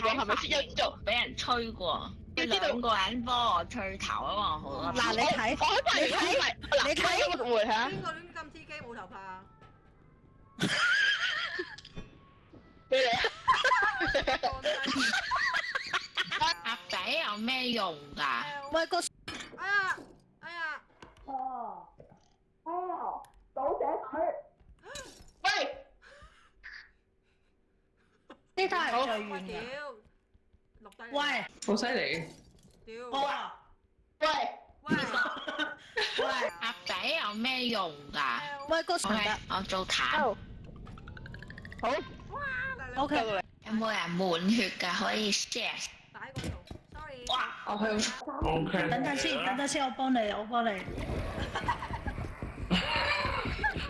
過係咪先？一做俾人吹過，要知道兩個人幫我吹頭啊嘛，好多。嗱，你睇，你睇，會嚇邊個亂咁 T 機冇頭髮？俾你鴨仔有咩用㗎？喂個哎呀哎呀！倒瀉水。喂，呢單係最喂遠嘅。屌，錄低。喂，好犀利。屌。哦，喂，喂。喂，鴨仔有咩用㗎喂個神？OK，我做淡。好。哇！嚟嚟。 ，OK，有冇人滿血㗎？可以 share。打喺嗰度，sorry。我去。OK。等陣先，我幫你。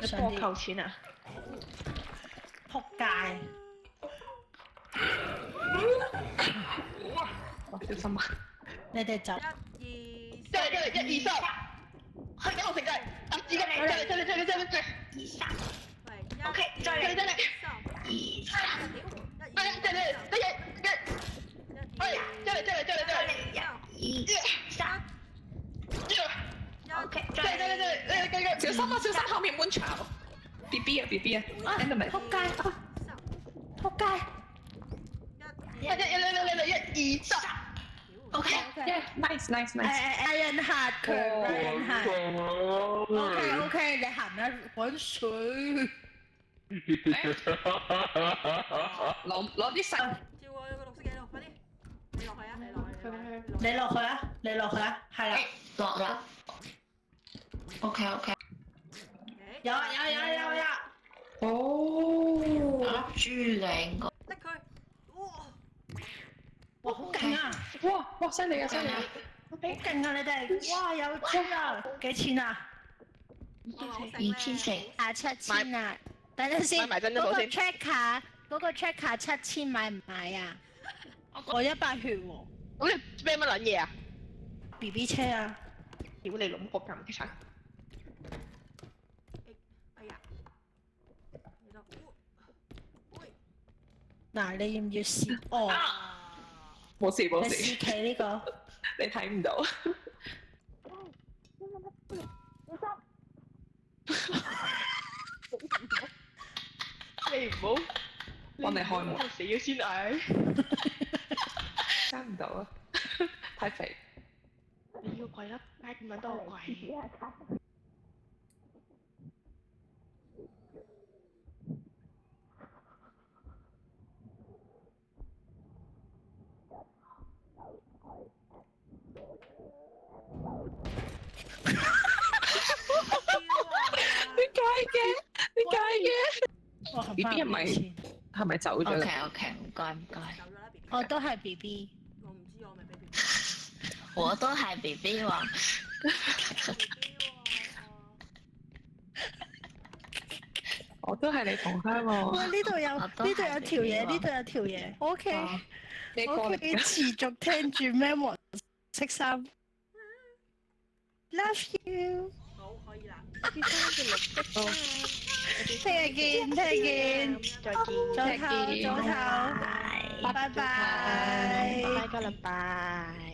你幫我扣錢啊？仆街！小心啊！你哋走。一一二三，去緊我食雞，啊自己嚟，二三，喂 OK，再嚟三，二三，喂，二三，OK，再嚟。小心啊！小心後面滿牆。BB 啊 BB 啊，聽到未？仆街！仆街！一二三，OK， Nice。Iron Heart 強 Iron Heart。OK，你行啦，滾水。攞啲石。照我有個綠色嘢度，快啲！你落去啊！你落去啊！係啦。落啦。OK。有。哦。打豬兩個。拎佢！哇！哇，好勁啊！哇！犀利啊！好勁啊！你哋，哇，有錢啊！幾錢啊2400啊？7000啊！等陣先，買埋珍珠嗰個寶先 check 卡7000買唔買啊？我100血喎咁你咩乜撚嘢啊？ ，BB 車啊！屌你老母個咁嘅柒！哎呀！你度，喂！嗱，你要唔要試？哦，冇事冇你試事，企呢個。你睇唔到。你唔好幫你開門，死咗先嗌。爭唔到啊！太肥。你要貴啦，嗌咁撚多貴。點解嘅？我含 BB 係咪走咗啦？ OK，唔該。走咗啦，BB。我都係 BB。我唔知，我未俾 BB。我都係 BB 喎。我都係你同鄉喎。喂，呢度有條嘢，OK，你過我可以嚟㗎。持續聽住咩黃色衫。Love you，好，可以啦。聽日見，再見，早唞，拜拜。拜個禮拜。